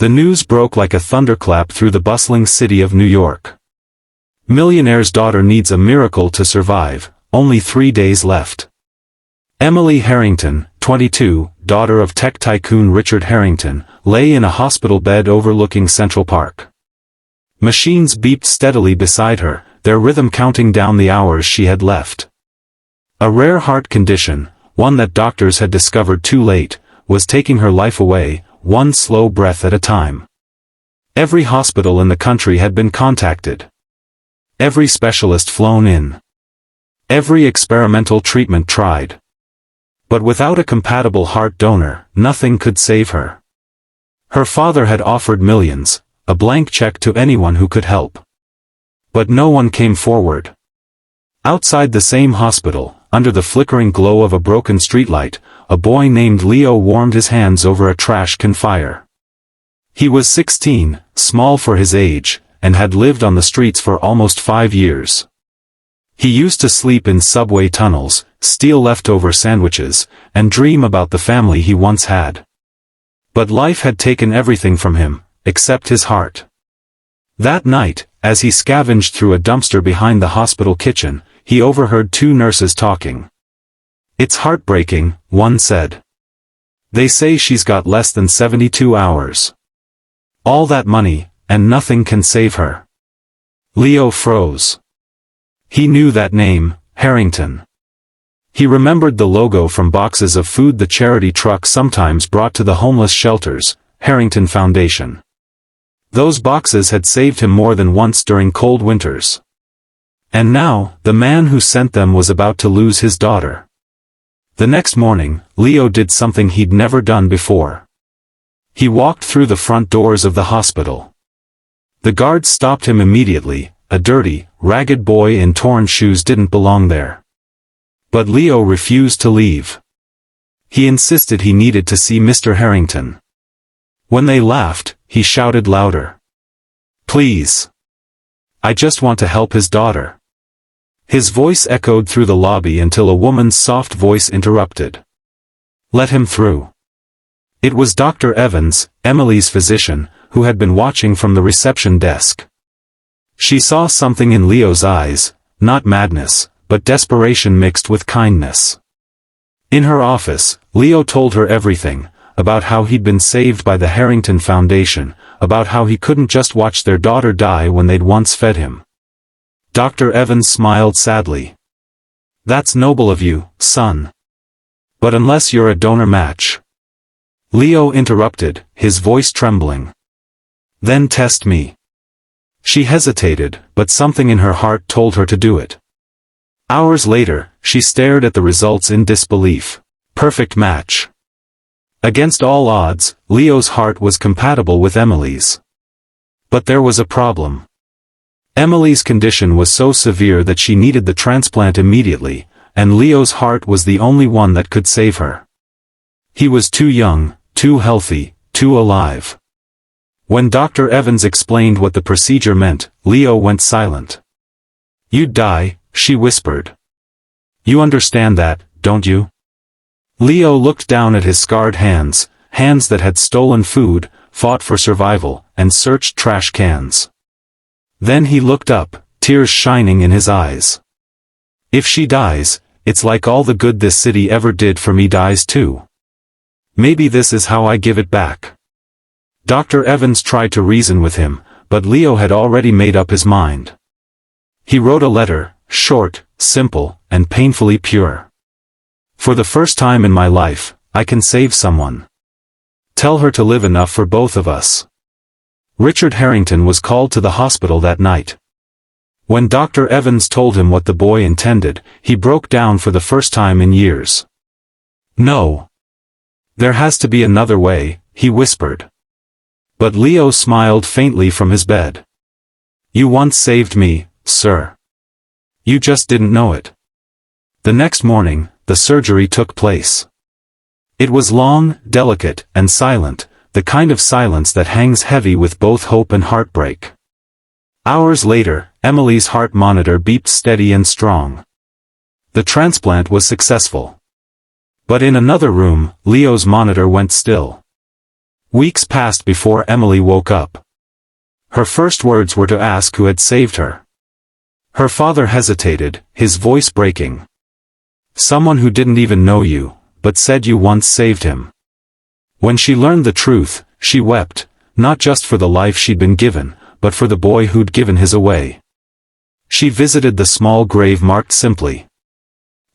The news broke like a thunderclap through the bustling city of New York. Millionaire's daughter needs a miracle to survive, only 3 days left. Emily Harrington, 22, daughter of tech tycoon Richard Harrington, lay in a hospital bed overlooking Central Park. Machines beeped steadily beside her, their rhythm counting down the hours she had left. A rare heart condition, one that doctors had discovered too late, was taking her life away, one slow breath at a time. Every hospital in the country had been contacted. Every specialist flown in. Every experimental treatment tried. But without a compatible heart donor, nothing could save her. Her father had offered millions, a blank check to anyone who could help. But no one came forward. Outside the same hospital, under the flickering glow of a broken streetlight, a boy named Leo warmed his hands over a trash can fire. He was 16, small for his age, and had lived on the streets for almost 5 years. He used to sleep in subway tunnels, steal leftover sandwiches, and dream about the family he once had. But life had taken everything from him, except his heart. That night, as he scavenged through a dumpster behind the hospital kitchen, he overheard 2 nurses talking. "It's heartbreaking," one said. "They say she's got less than 72 hours. All that money, and nothing can save her." Leo froze. He knew that name, Harrington. He remembered the logo from boxes of food the charity truck sometimes brought to the homeless shelters, Harrington Foundation. Those boxes had saved him more than once during cold winters. And now, the man who sent them was about to lose his daughter. The next morning, Leo did something he'd never done before. He walked through the front doors of the hospital. The guards stopped him immediately. A dirty, ragged boy in torn shoes didn't belong there. But Leo refused to leave. He insisted he needed to see Mr. Harrington. When they laughed, he shouted louder. "Please. I just want to help his daughter." His voice echoed through the lobby until a woman's soft voice interrupted. "Let him through." It was Dr. Evans, Emily's physician, who had been watching from the reception desk. She saw something in Leo's eyes, not madness, but desperation mixed with kindness. In her office, Leo told her everything, about how he'd been saved by the Harrington Foundation, about how he couldn't just watch their daughter die when they'd once fed him. Dr. Evans smiled sadly. "That's noble of you, son. But unless you're a donor match." Leo interrupted, his voice trembling. "Then test me." She hesitated, but something in her heart told her to do it. Hours later, she stared at the results in disbelief. Perfect match. Against all odds, Leo's heart was compatible with Emily's. But there was a problem. Emily's condition was so severe that she needed the transplant immediately, and Leo's heart was the only one that could save her. He was too young, too healthy, too alive. When Dr. Evans explained what the procedure meant, Leo went silent. "You'd die," she whispered. "You understand that, don't you?" Leo looked down at his scarred hands, hands that had stolen food, fought for survival, and searched trash cans. Then he looked up, tears shining in his eyes. "If she dies, it's like all the good this city ever did for me dies too. Maybe this is how I give it back." Dr. Evans tried to reason with him, but Leo had already made up his mind. He wrote a letter, short, simple, and painfully pure. "For the first time in my life, I can save someone. Tell her to live enough for both of us." Richard Harrington was called to the hospital that night. When Dr. Evans told him what the boy intended, he broke down for the first time in years. "No. There has to be another way," he whispered. But Leo smiled faintly from his bed. "You once saved me, sir. You just didn't know it." The next morning, the surgery took place. It was long, delicate, and silent, the kind of silence that hangs heavy with both hope and heartbreak. Hours later, Emily's heart monitor beeped steady and strong. The transplant was successful. But in another room, Leo's monitor went still. Weeks passed before Emily woke up. Her first words were to ask who had saved her. Her father hesitated, his voice breaking. Someone who didn't even know you, but said you once saved him. When she learned the truth, she wept, not just for the life she'd been given, but for the boy who'd given his away. She visited the small grave marked simply,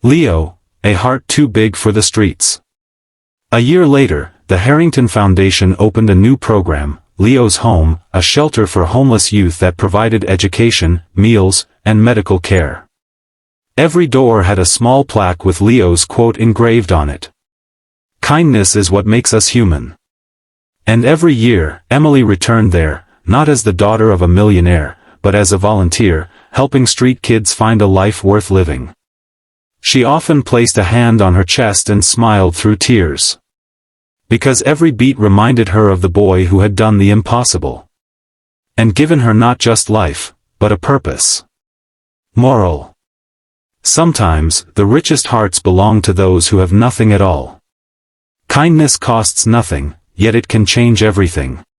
Leo, a heart too big for the streets. A year later, the Harrington Foundation opened a new program, Leo's Home, a shelter for homeless youth that provided education, meals, and medical care. Every door had a small plaque with Leo's quote engraved on it. "Kindness is what makes us human." And every year, Emily returned there, not as the daughter of a millionaire, but as a volunteer, helping street kids find a life worth living. She often placed a hand on her chest and smiled through tears. Because every beat reminded her of the boy who had done the impossible. And given her not just life, but a purpose. Moral: sometimes, the richest hearts belong to those who have nothing at all. Kindness costs nothing, yet it can change everything.